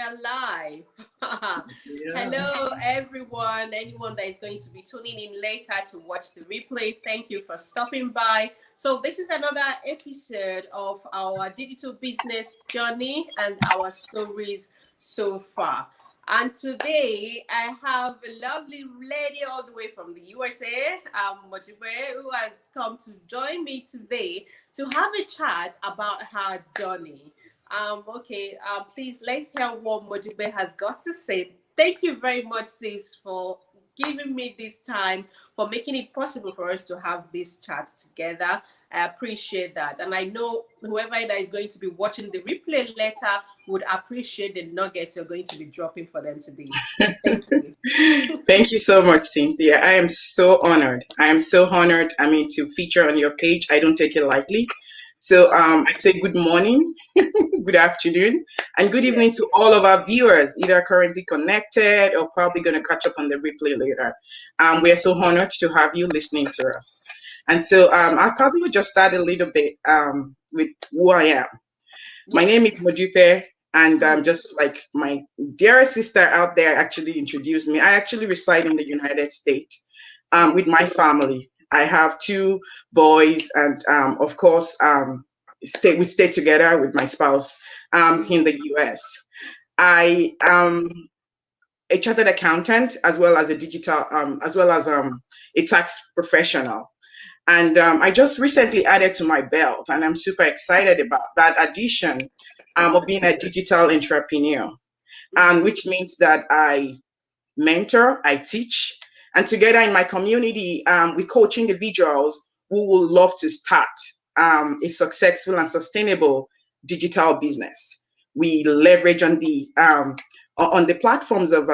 are live. Yeah. Hello, everyone. Anyone that is going to be tuning in later to watch the replay, thank you for stopping by. So, this is another episode of our digital business journey and our stories so far. And today I have a lovely lady all the way from the USA, Mojibe, who has come to join me today to have a chat about her journey. Please let's hear what Mojibe has got to say. Thank you very much, sis, for giving me this time, for making it possible for us to have this chat together. I appreciate that. And I know whoever that is going to be watching the replay later would appreciate the nuggets you're going to be dropping for them today. Thank you. Thank you so much, Cynthia. I am so honored. I am so honored. I mean, to feature on your page. I don't take it lightly. So I say good morning, good afternoon, and good Yeah. evening to all of our viewers, either currently connected or probably going to catch up on the replay later. We are so honored to have you listening to us. And so I probably would just start a little bit with who I am. My Yeah. name is Modupe, and Mhm. just like my dearest sister out there actually introduced me, I actually reside in the United States with my family. I have two boys, and of course, we stay together with my spouse in the US. I am a chartered accountant as well as a digital, as well as a tax professional. And I just recently added to my belt, and I'm super excited about that addition of being a digital entrepreneur, Mhm. which means that I mentor, I teach, and together in my community, we coach individuals who would love to start a successful and sustainable digital business. We leverage on the platforms of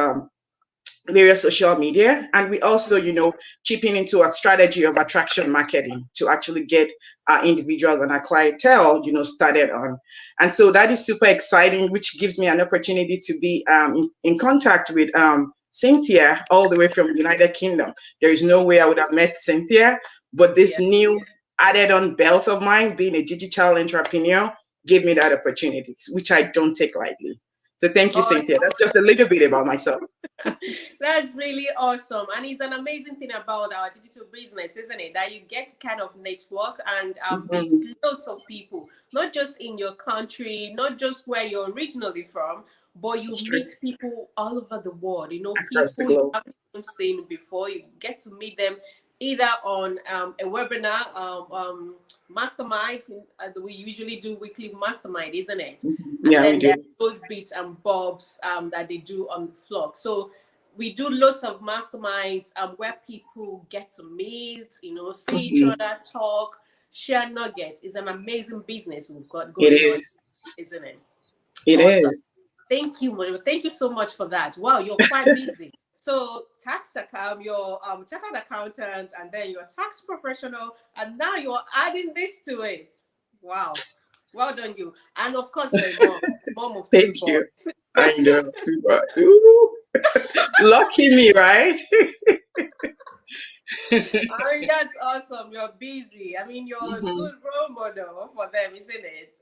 various social media, and we also chipping into a strategy of attraction marketing to actually get our individuals and our clientele started on. And so that is super exciting, which gives me an opportunity to be in contact with Cynthia all the way from United Kingdom. There is no way I would have met Cynthia, but this Yeah. new added on belt of mine, being a digital entrepreneur, gave me that opportunity, which I don't take lightly. So thank you, Cynthia. Awesome. That's just a little bit about myself. That's really awesome. And it's an amazing thing about our digital business, isn't it? That you get to kind of network and meet Mhm. lots of people, not just in your country, not just where you're originally from, but you That's true. meet people all over the world. You know, Across the people you globe. haven't even seen before. You get to meet them either on a webinar, mastermind. We usually do weekly mastermind, isn't it? And Yeah, we then there do. are those bits and bobs that they do on the vlog. So we do lots of masterminds where people get to meet, see each Mhm. other, talk, share nuggets. It's an amazing business we've got It going on, is. isn't it? It Awesome. is. Thank you, Mario. Thank you so much for that. Wow, you're quite busy. So tax account, your chartered accountant, and then your tax professional, and now you're adding this to it. Wow. Well done, you. And of course, you're a mom of two Thank you. boys. I know. Too bad. Ooh. Lucky me, right? I mean, that's awesome. You're busy. I mean, you're a Mhm. good role model for them, isn't it?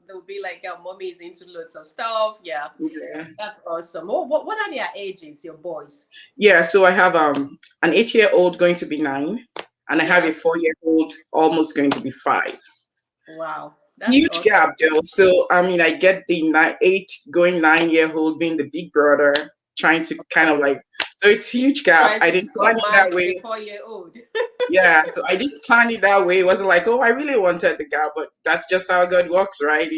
They'll be like, mommy is into loads of stuff. Yeah, Yeah. that's awesome. What are their ages, your boys? Yeah. So I have an 8-year-old going to be 9, and I have a Yeah. 4-year-old almost going to be 5. Wow, that's Huge awesome. gap, though. So I mean, I get the 8 going 9-year old being the big brother, trying to Of kind of course. like. So it's huge gap. Trying I to didn't plan it command that the way. 4-year-old. Yeah, so I didn't plan it that way. It wasn't like, oh, I really wanted the guy, but that's just how God works, right?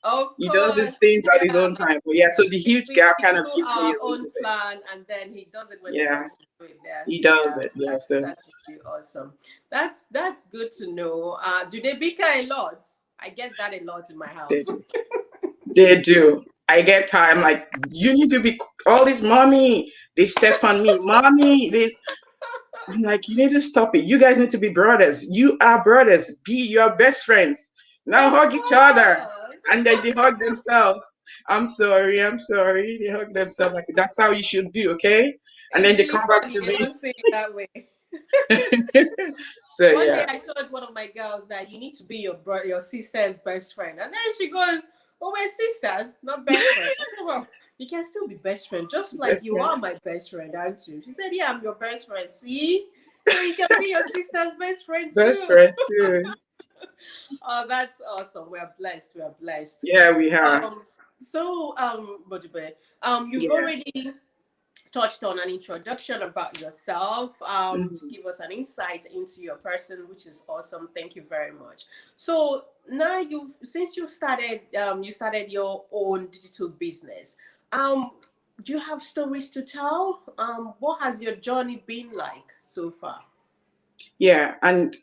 Of He does his course. things at his Yeah. own time. But yeah, so the huge gap We kind of do gives me our a little own bit. plan, and then he does it when he Yeah, wants to do it. Yeah, he does yeah. it. Yeah, That's so that's really awesome. That's good to know. Do they bicker a lot? I get that a lot in my they house. do. They do. I get tired. I'm like, you need to be all this, mommy. They step on me, mommy. This. I'm like, you need to stop it. You guys need to be brothers. You are brothers. Be your best friends. Now Of hug each other. course. And then they hug themselves. I'm sorry. I'm sorry. They hug themselves. Like, that's how you should do, okay? And It's then they really come back funny to you me. don't see it that way. So One day yeah. I told one of my girls that you need to be your sister's best friend, and then she goes, But we're sisters, not best friends. I said, well, you can still be best friend, just like Best you are friends. my best friend, aren't you? She said, yeah, I'm your best friend. See? So you can be your sister's best friend Best too. friend too. Oh, that's awesome. We are blessed. We are blessed. Yeah, we are. Um, Bojibe, you've Yeah. already touched on an introduction about yourself, to Mhm. give us an insight into your person, which is awesome. Thank you very much. So now since you started your own digital business. Um, do you have stories to tell? What has your journey been like so far? Yeah, and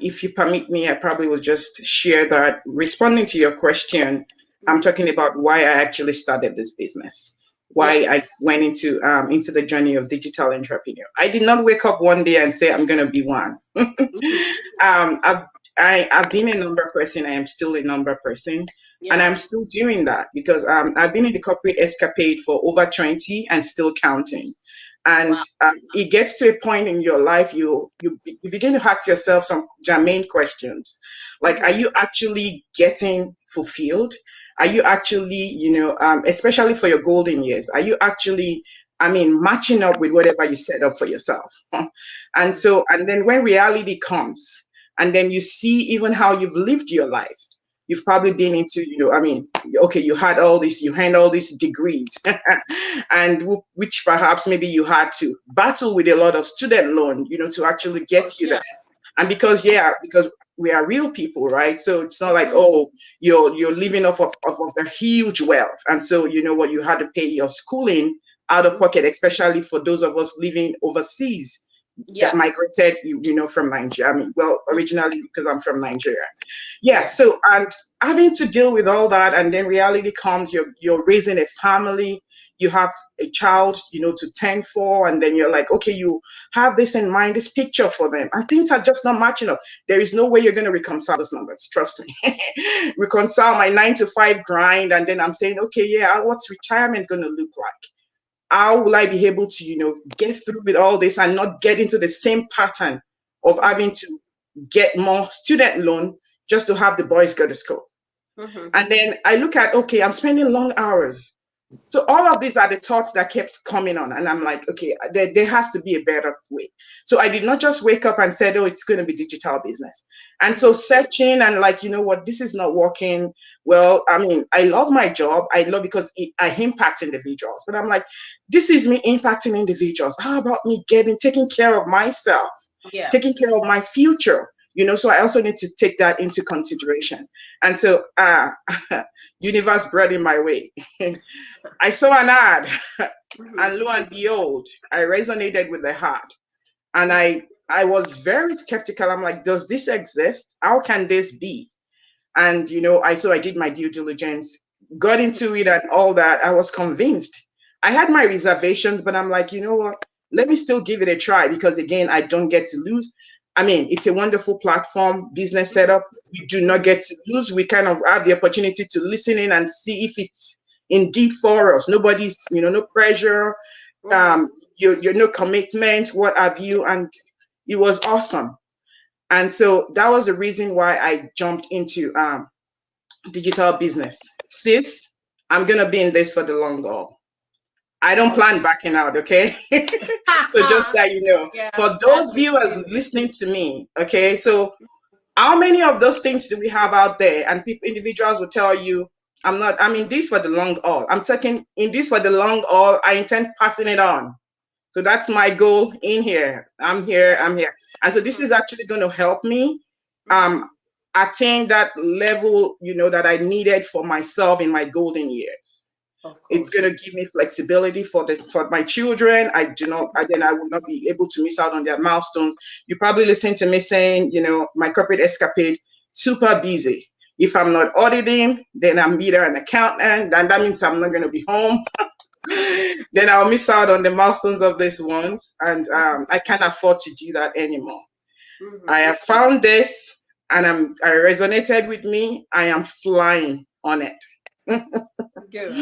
if you permit me, I probably will just share that. Responding to your question, I'm Mm-hmm. talking about why I actually started this business, Yeah. why I went into the journey of digital entrepreneur. I did not wake up one day and say I'm going to be one. Mm-hmm. I've I've been a number person. I am still a number person, and Yeah. I'm still doing that because I've been in the corporate escapade for over 20 and still counting. And Wow. it gets to a point in your life you begin to ask yourself some germane questions, like, are Mm-hmm. you actually getting fulfilled? Are you actually, especially for your golden years, are you actually, matching up with whatever you set up for yourself? And Mm-hmm. so, and then when reality comes, and then you see even how you've lived your life, you've probably been into, okay, you had all these degrees, and which perhaps maybe you had to battle with a lot of student loan, to actually Of get course. you there. Yeah. And because we are real people, right? So it's not like, Mm-hmm. oh, you're living off of a huge wealth, and so you know what, you had to pay your schooling out of pocket, especially for those of us living overseas that Yeah. migrated, from Nigeria. Well, Mhm. originally because I'm from Nigeria. Yeah. Yeah. So, and having to deal with all that, and then reality comes. You're raising a family. You have a child, to tend for, and then you're like, okay, you have this in mind, this picture for them, and things are just not matching up. There is no way you're going to reconcile those numbers. Trust me. Reconcile my 9 to 5 grind, and then I'm saying, okay, yeah, what's retirement going to look like? How will I be able to, get through with all this and not get into the same pattern of Mm-hmm. having to get more student loan just to have the boys go to school? Mm-hmm. And then I look at, okay, I'm spending long hours. So all of these are the thoughts that kept coming on, and I'm like, okay, there has to be a better way. So I did not just wake up and said, oh, it's going to be digital business. And so Mm-hmm. searching and like, you know what, this is not working. Well, I love my job. I love because I impact individuals. But I'm like, this is me impacting individuals. How about me taking care of myself, Yeah. taking care of my future? So I also need to take that into consideration. And so, universe brought in my way. I saw an ad, Mm-hmm. and lo and behold, I resonated with the heart. And Mm-hmm. I was very skeptical. I'm like, does this exist? How can this be? And I did my due diligence, got into it and all that. I was convinced. I had my reservations, but I'm like, you know what? Let me still give it a try because again, I don't get to lose. It's a wonderful platform, business setup. We do not Mm-hmm. get to lose. We kind of have the opportunity to listen in and see if it's indeed for us. Nobody's, no pressure, Mm-hmm. you're no commitment, what have Yeah. you. And it was awesome. And so that was the reason why I jumped into digital business. Sis, I'm gonna be in this for the long haul. I don't Awesome. plan backing out, okay? So just that Yeah, for that's those the viewers spirit. listening to me, okay, so how many of those things do we have out there? And people, individuals will tell you, I'm in this for the long haul. I'm taking in this for the long haul. I intend passing it on. So that's my goal in here. I'm here, Yeah. I'm here. And so this Mm-hmm. is actually going to help me Mm-hmm. um attain that level, that I needed for myself in my golden years. Of It's course. going to give me flexibility for my children. I will not be able to miss out on their milestones. You probably listen to me saying, my corporate escapade, super busy. If I'm not auditing, then I'm either an accountant, and that means I'm not going to be home. Then I'll miss out on the milestones of these ones, and I can't afford to do that anymore. I Mm-hmm. have found this, and I resonated with me. I am flying on it. Good.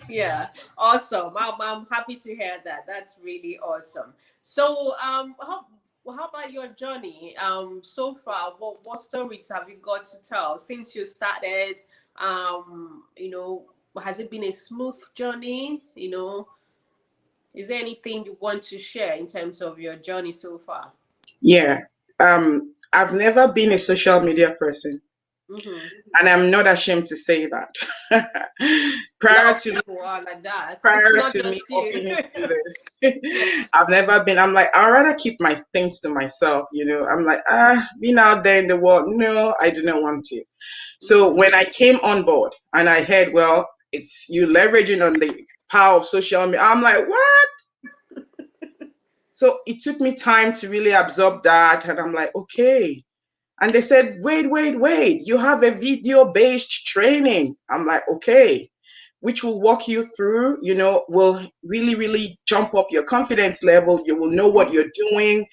Yeah, awesome. I'm happy to hear that. That's really awesome. So, how about your journey? So far, what stories have you got to tell since you started? You know, has it been a smooth journey? You know, is there anything you want to share in terms of your journey so far? Yeah. I've never been a social media person, Mm-hmm. and I'm not ashamed to say that. A lot prior of to people are like that, prior not to me just you. walking into this, I've never been. I'm like, I'd rather keep my things to myself. I'm like, being out there in the world, no, I do not want to. So Mm-hmm. when I came on board and I heard, well, it's you leveraging on the power of social media, I'm like, what? So it took me time to really absorb that. And I'm like, okay. And they said, wait, you have a video based training. I'm like, okay, which will walk you through, will really, really jump up your confidence level. You will know what you're doing.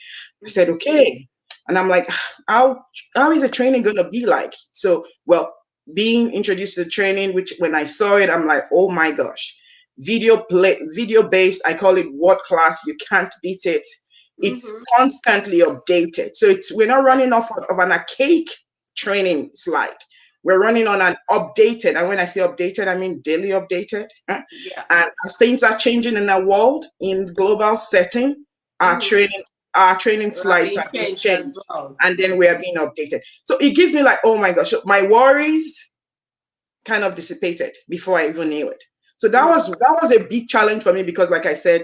I said, Mm-hmm. okay. And I'm like, how is the training going to be like? So, well, being introduced to the training, which when I saw it, I'm like, oh my gosh, video based. I call it world class. You can't beat it. It's Mm-hmm. constantly updated. So we're not Yeah. running off of an archaic training slide. We're running on an updated, and when I say updated, I mean daily updated. Yeah. And as things are changing in the world, in global setting, our Mm-hmm. training, our training You are slides being are being changed as changed, well. and then we are being updated. So it gives me like, oh my gosh, so my worries kind of dissipated before I even knew it. So Mm. that was a big challenge for me because, like I said,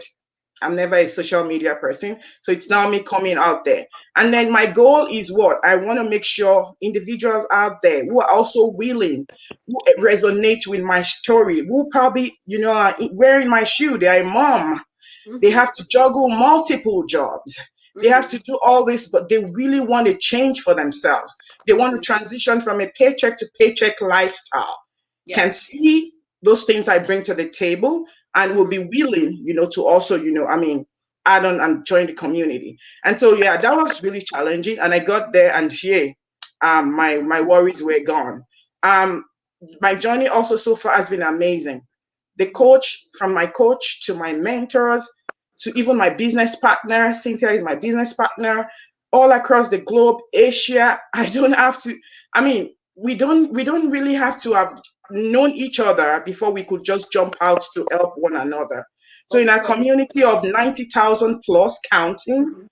I'm never a social media person. So it's now me coming out there. And then my goal is what? I want to make sure individuals out there who are also willing, who resonate with my story, who probably, are wearing my shoe. They are a mom. They Mm-hmm. have to juggle multiple jobs. They have Mm-hmm. to do all this, but they really want a change for themselves. They want to Mm-hmm. transition from a paycheck to paycheck lifestyle, Yeah. can see those things I bring to the table and will Mm-hmm. be willing, to also, add on and join the community. And so, yeah, that was really challenging. And I got there and yeah, my worries were gone. Um, my journey also so far has been amazing. The Mm-hmm. coach, from my coach to my mentors to even my business partner, Cynthia is my business partner, all across the globe, Asia. I don't have to, I mean, we don't really have to have known each other before we could just jump out to help one another. So in Of a course. community of 90,000 plus counting, Mm-hmm.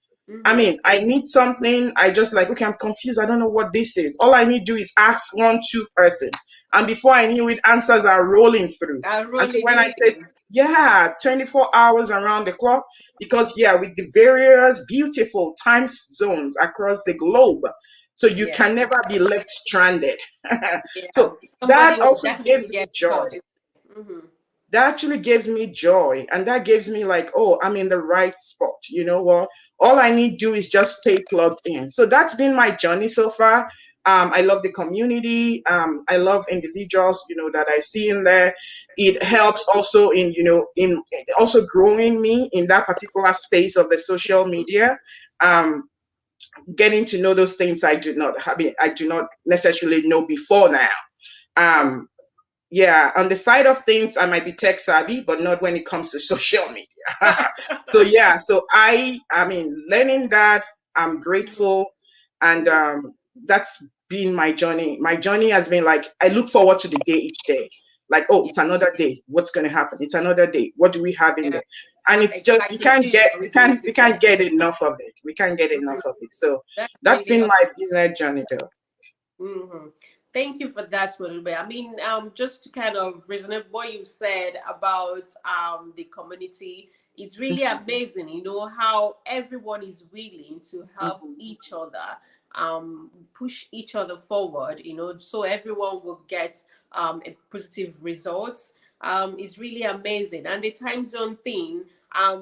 I Mm-hmm. mean, I need something. I just like, okay, I'm confused. I don't know what this is. All I need to do is ask one, two person. And before I knew it, answers are rolling through. I'm And so rolling when I said, in. yeah, 24 hours around the clock, because yeah, with the various beautiful time zones across the globe, so you Yeah. can never be left stranded. Yeah. So that Somebody will also definitely gives me get joy. caught. Mm-hmm. That actually gives me joy, and that gives me like, oh, I'm in the right spot. You know what, all I need to do is just stay plugged in. So that's been my journey so far. I love the community. I love individuals, that I see in there. It Mm-hmm. helps also in also growing me in that particular space of the social media. um Getting to know those things I do not necessarily know before now. Yeah. um yeah, on the side of things, I might be tech savvy, but not when it comes to social media. So yeah, so I mean, learning that, I'm grateful, and Mm-hmm. that's been my journey. My journey has been like, I look forward to the day each day. Like, oh, Yeah. it's another day. What's going to happen? It's another day. What do we have in Yeah. there? And it's just Exciting news are we going to we can't get? get enough of it. We can't get enough Mhm. of it. So That's that's really been my awesome. business journey, though. Hmm. Thank you for that, Wilbe. I mean, just to kind of resonate what you said about the community, it's really amazing, you know, how everyone is willing to help Mhm. each other, push each other forward, you know, so everyone will get a positive results. Is really amazing. And the time zone thing,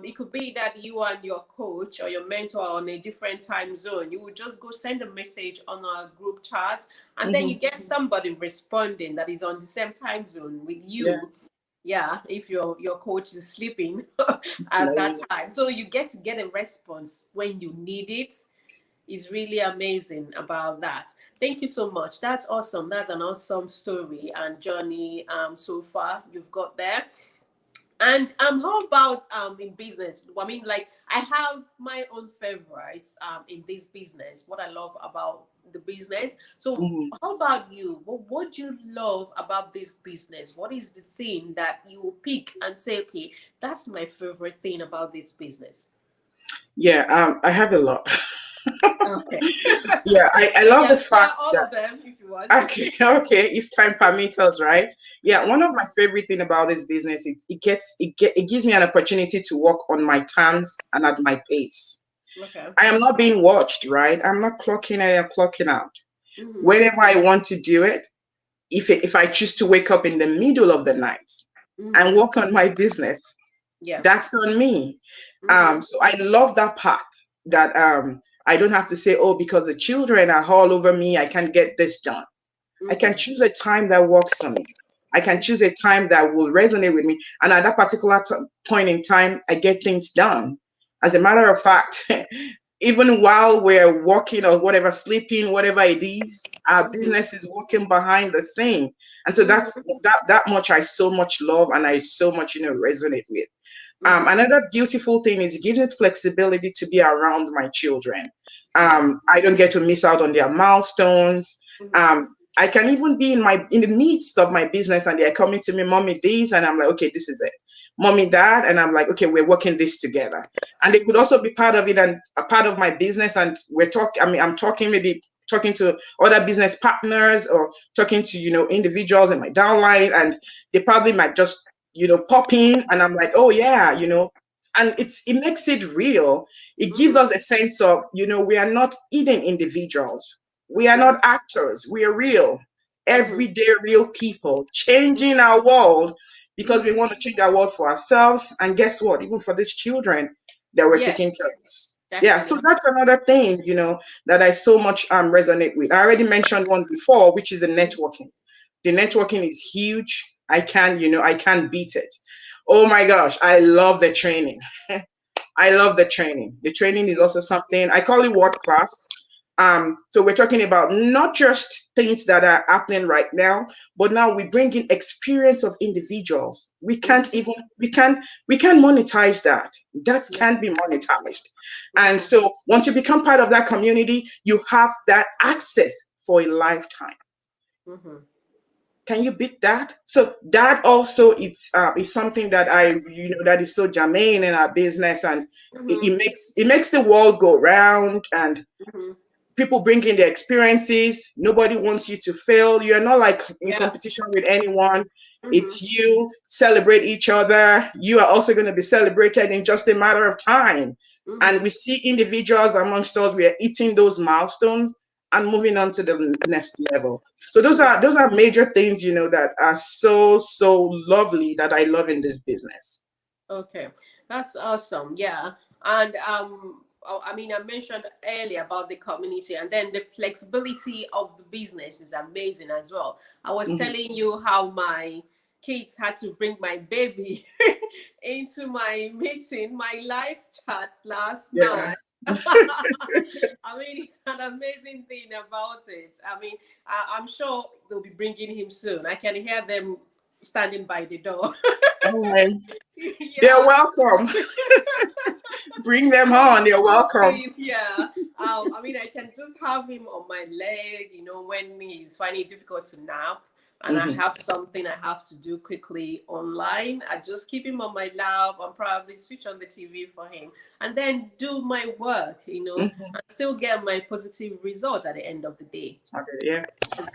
it could be that you and your coach or your mentor are on a different time zone. You would just go send a message on our group chat, and then you Mhm. get somebody responding that is on the same time zone with Yeah. you. Yeah, if your coach is sleeping at that No. time, so you get a response when you need it. Is really amazing about that. Thank you so much. That's awesome. That's an awesome story and journey so far you've got there. And how about in business? I mean, like I have my own favorites in this business. What I love about the business. So Mhm. how about you? What do you love about this business? What is the thing that you will pick and say, okay, that's my favorite thing about this business? Yeah, I have a lot. Okay. Yeah, I You love the can share fact all that of them if you want. okay, okay, if time permits us, right? Yeah, Yeah. one of my favorite thing about this business, it gives me an opportunity to work on my terms and at my pace. Okay. I am not being watched, right? I'm not clocking in and clocking out. Mm-hmm. Whenever I want to do it, if I choose to wake up in the middle of the night and Mm-hmm. work on my business, Yeah. that's on me. Mm-hmm. So I love that part that I don't have to say, oh, because the children are all over me, I can't get this done. I can Mm-hmm. choose a time that works for me. I can choose a time that will resonate with me. And at that particular point in time, I get things done. As a matter of fact, even while we're working or whatever, sleeping, whatever it is, our Mm-hmm. business is working behind the scene. And so that's Mm-hmm. that much I so much love and I so much, resonate with. Mm-hmm. Another beautiful thing is it gives me flexibility to be around my children. Yeah. I don't get to miss out on their milestones. Mm-hmm. I can even be in the midst of my business and they're coming to me, mommy, this, and I'm like, okay, this is it. Mommy, dad, and I'm like, okay, we're working this together. And they could also be part of it and a part of my business. And we're talking, I mean, I'm talking maybe talking to other business partners or talking to, individuals in my downline, and they probably might just pop in and I'm like, oh yeah, and it makes it real. It gives Mm-hmm. us a sense of, we are not hidden individuals. We are Mm-hmm. not actors. We are real, Mm-hmm. everyday real people changing our world because we Mm-hmm. want to change our world for ourselves. And guess what? Even for these children that we're Yeah, taking care of. Yeah, so definitely. that's another thing, that I so much resonate with. I already mentioned one before, which is the networking. The networking is huge. I can't beat it. Oh my gosh, I love the training. I love the training. The training is also something I call it word class. So we're talking about not just things that are happening right now, but now we bring in experience of individuals. We can't Mm-hmm. even we can monetize that. That Yeah. can be monetized. And Mm-hmm. so once you become part of that community, you have that access for a lifetime. Mm-hmm. Can you beat that? So that also is something that that is so germane in our business, and Mm-hmm. it makes the world go round, and Mm-hmm. people bring in their experiences. Nobody wants you to fail. You're not like in Yeah. competition with anyone. Mm-hmm. It's you celebrate each other. You are also going to be celebrated in just a matter of time. And Mm-hmm. we see individuals amongst us, we are hitting those milestones and moving on to the next level. So those are major things, that are so lovely that I love in this business. Okay, that's awesome. Yeah, and I mean, I mentioned earlier about the community, and then the flexibility of the business is amazing as well. I was Mhm. telling you how my kids had to bring my baby into my meeting, my live chat last Yeah. night. I mean, it's an amazing thing about it. I mean, I'm sure they'll be bringing him soon. I can hear them standing by the door. Alright. They're Yeah. welcome. Bring them I was on. They're welcome. hoping, yeah. I mean, I can just have him on my leg, when he's finding it difficult to nap, and I Mhm. have something I have to do quickly online. I just keep him on my lap and probably switch on the TV for him, and then do my work, Mhm. and still get my positive results at the end of the day. Okay, yeah.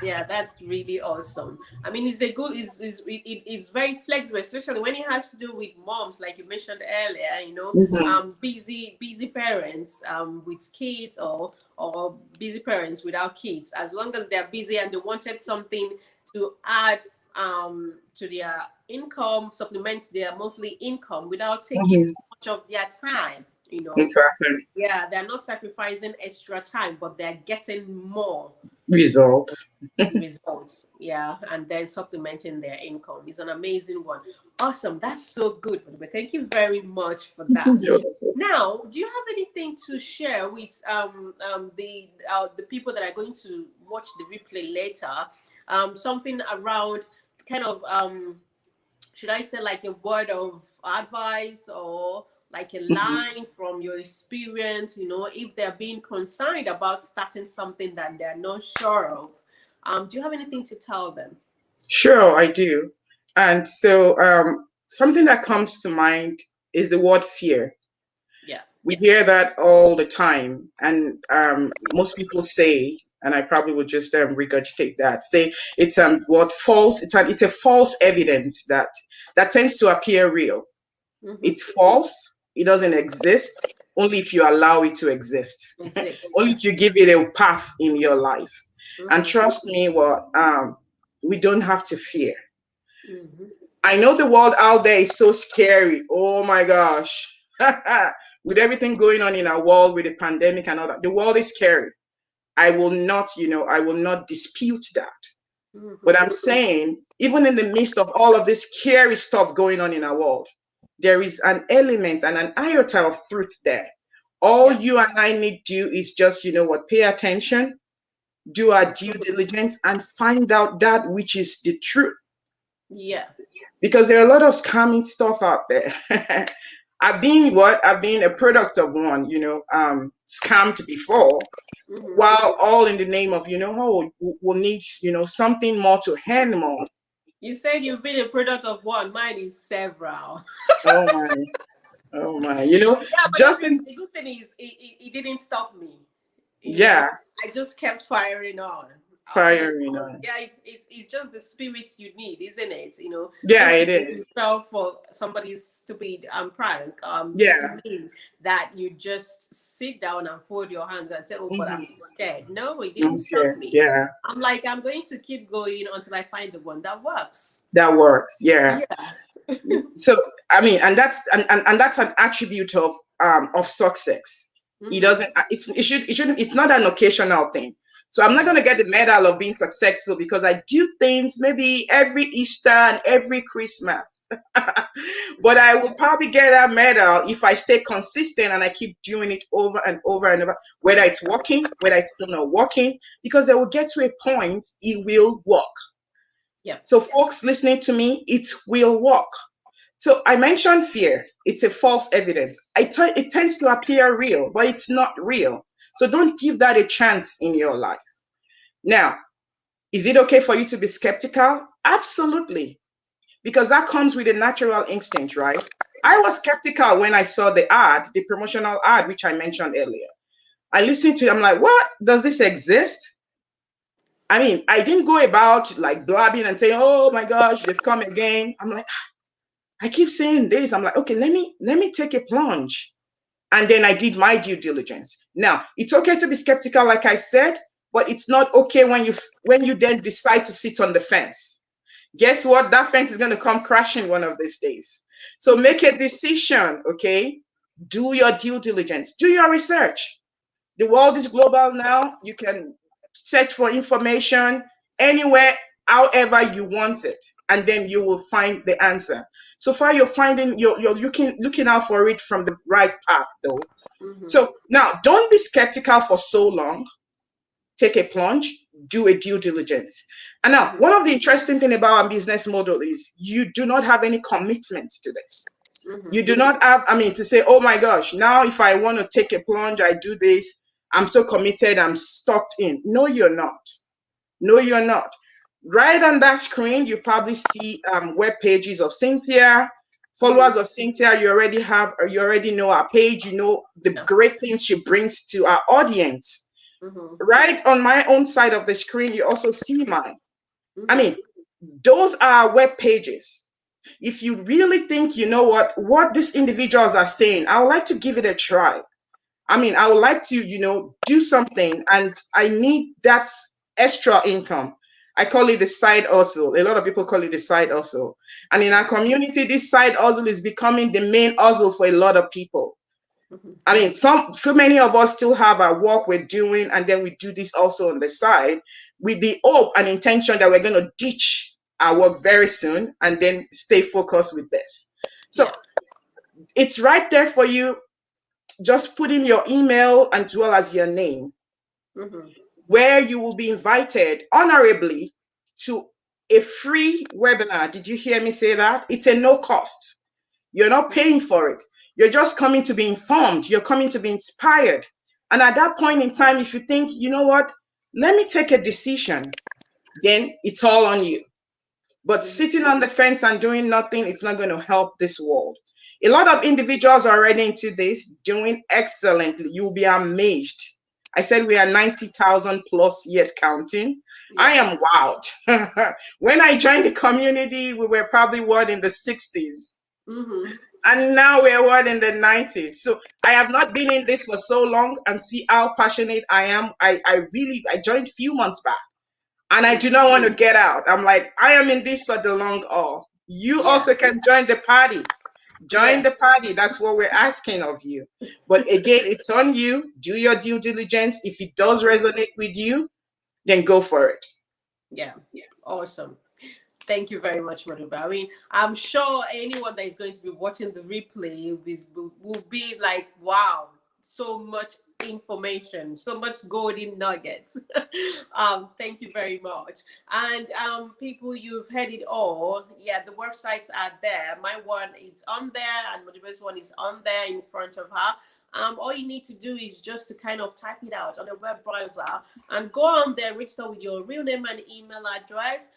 Yeah, that's really awesome. I mean, it's a good, it's very flexible, especially when it has to do with moms, like you mentioned earlier. Mhm. Busy parents, with kids, or busy parents without kids. As long as they're busy and they wanted something to add to their income, supplement their monthly income without taking Mhm. too much of their time. Exactly. Yeah, they're not sacrificing extra time, but they're getting more Results. results. Yeah, and then supplementing their income is an amazing one. Awesome, that's so good. But thank you very much for that. Beautiful. Now, do you have anything to share with the people that are going to watch the replay later? Something around kind of should I say, like a word of advice or like a Mhm. line from your experience, if they're being concerned about starting something that they're not sure of? Do you have anything to tell them? Sure, I do. And so, something that comes to mind is the word fear. Yeah. We hear that all the time, and most people say, and I probably would just regurgitate that, say it's what false. It's a false evidence that tends to appear real. Mm-hmm. It's false. It doesn't exist. Only if you allow it to exist. Exist. Only if you give it a path in your life. And Mm-hmm. trust me, we don't have to fear. Mm-hmm. I know the world out there is so scary. Oh my gosh. With everything going on in our world, with the pandemic and all that, the world is scary. I will not dispute that. But Mm-hmm. I'm saying, even in the midst of all of this scary stuff going on in our world, there is an element and an iota of truth there. All Yeah. you and I need to do is just, pay attention, do our due diligence, and find out that which is the truth. Yeah. Because there are a lot of scamming stuff out there. I've been a product of one, scammed before, Mm-hmm. while all in the name of, oh, we'll need, something more to hand more. You said you've been a product of one. Mine is several. Oh my, oh my, Yeah, but just in, the good thing is it didn't stop me. yeah, I just kept firing on. firing Because on. yeah, it's just the spirits you need, isn't it? Yeah, Just it because you is. fell for somebody's stupid prank Yeah. doesn't mean that you just sit down and fold your hands and say, "Oh, but I'm Hmm. scared." No, it I'm didn't stop scared. me. Yeah, I'm like, I'm going to keep going until I find the one that works. that works. Yeah. Yeah. So I mean, and that's an attribute of success. It Mm-hmm. doesn't. It shouldn't. It's not an occasional thing. So I'm not Yeah. going to get the medal of being successful because I do things maybe every Easter and every Christmas. But I will probably get that medal if I stay consistent and I keep doing it over and over and over, whether it's working, whether it's still not working, because they will get to a point it will work. Yeah. So, folks listening to me, it will work. So, I mentioned fear. It's a false evidence. It tends to appear real, but it's not real. So, don't give that a chance in your life. Now, is it okay for you to be skeptical? Absolutely, because that comes with a natural instinct, right? I Yeah. was skeptical when I saw the ad, the promotional ad, which I mentioned earlier. I listened to it, I'm like, what? Does this exist? I mean, I didn't go about like blabbing and saying, "Oh my gosh, they've come again." I'm like, I keep saying this. I'm like, okay, let me take a plunge, and then I did my due diligence. Now, it's okay to be skeptical, like I said, but it's not okay when you then decide to sit on the fence. Guess what? That fence is going to come crashing one of these days. So make a decision, okay? Do your due diligence. Do your research. The world is global now. You can search for information anywhere, however you want it, and then you will find the answer. So far, you're finding you're looking out for it from the right path, though. Mm-hmm. So now, don't be skeptical for so long. Take a plunge. Do a due diligence. And now, Mm-hmm. one of the interesting thing about our business model is you do not have any commitment to this. Mm-hmm. You do not have, I mean, to say, oh my gosh, now if I want to take a plunge, I do this. I'm so committed, I'm stuck in. No, you're not. No, you're not. Right on that screen, you probably see web pages of Cynthia, Mm-hmm. followers of Cynthia. You already know our page. You know the Yeah. great things she brings to our audience. Mm-hmm. Right on my own side of the screen, you also see mine. I Mm-hmm. mean, those are web pages. If you really think you know what these individuals are saying, I would like to give it a try. I mean, I would like to, do something, and I need that extra income. I call it the side hustle. A lot of people call it the side hustle. And in our Yeah. community, this side hustle is becoming the main hustle for a lot of people. Mm-hmm. I mean, so many of us still have our work we're doing, and then we do this also on the side with the hope and intention that we're going to ditch our work very soon and then stay focused with this. So Yeah. it's right there for you. Just put in your email as well as your name, Mm-hmm. where you will be invited honorably to a free webinar. Did you hear me say that? It's a no cost. You're not paying for it. You're just coming to be informed. You're coming to be inspired. And at that point in time, if you think, you know what, let me take a decision, then it's all on you. But Mhm. sitting on the fence and doing nothing, it's not going to help this world. A lot of individuals are already into this, doing excellently. You'll be amazed. I said we are 90,000 plus yet counting. I Yeah. am wowed. When I joined the community, we were probably what in the 60s. Mm-hmm. And now we're what in the 90s. So I have not been in this for so long and see how passionate I am. I joined a few months back and I do not want to get out. I'm like, I am in this for the long haul. You Yeah. also can join the party. Join Yeah. the party. That's what we're asking of you. But again, it's on you. Do your due diligence. If it does resonate with you, then go for it. Yeah. Awesome. Thank you very much, Maduba. I mean, I'm sure anyone that is going to be watching the replay will be like, wow, so much information, so much golden nuggets. Thank you very much. And people, you've heard it all. Yeah, the websites are there. My one is on there, and Maduba's one is on there in front of her. All you need to do is just to kind of type it out on a web browser and go on there, register with your real name and email address,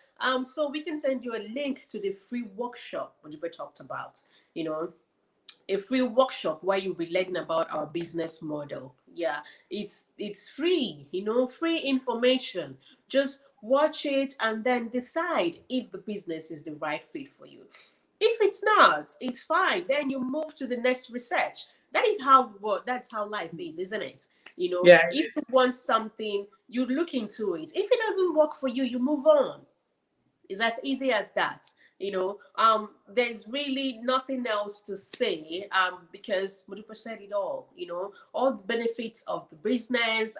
so we can send you a link to the free workshop which we talked about. You know, a free workshop where you'll be learning about our business model. Yeah, it's free. You know, free information. Just watch it and then decide if the business is the right fit for you. If it's not, it's fine. Then you move to the next research. That is how that's how life is, isn't it? You know, Yeah, it if you is. want something, you look into it. If it doesn't work for you, you move on. It's as easy as that. You know, there's really nothing else to say, because Mudupa said it all. You know, all the benefits of the business,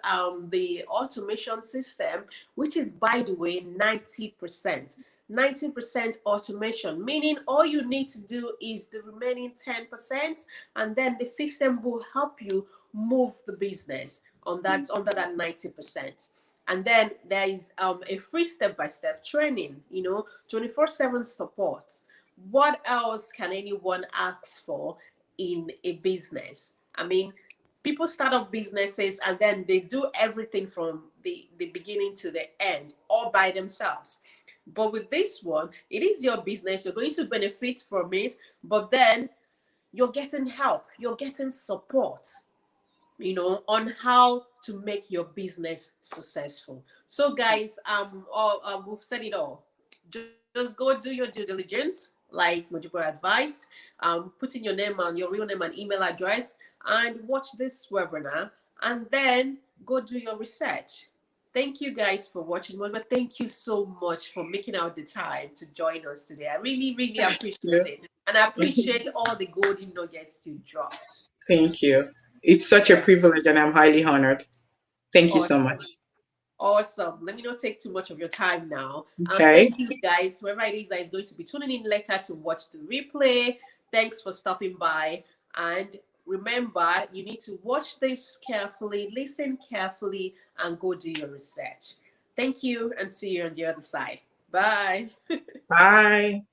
the automation system, which is, by the way, 90%. 90% automation, meaning all you need to do is the remaining 10%, and then the system will help you move the business on that under that 90%. And then there is a free step-by-step training, you know, 24/7 support. What else can anyone ask for in a business? I mean, people start up businesses and then they do everything from the beginning to the end all by themselves. But with this one, it is your business. You're going to benefit from it, but then you're getting help, you're getting support, you know, on how to make your business successful. So guys, we've said it all. Just go do your due diligence like Mojibo advised. Put in your name and your real name and email address and watch this webinar, and then go do your research. Thank you guys for watching. But thank you so much for making out the time to join us today. I really, really appreciate Yeah. it. And I appreciate all the golden nuggets you dropped. Thank you. It's such a Yeah. privilege and I'm highly honored. Thank you so much. Awesome. Awesome. Let me not take too much of your time now. Okay. Thank you guys, whoever it is that is going to be tuning in later to watch the replay. Thanks for stopping by. And remember, you need to watch this carefully, listen carefully, and go do your research. Thank you, and see you on the other side. Bye. Bye.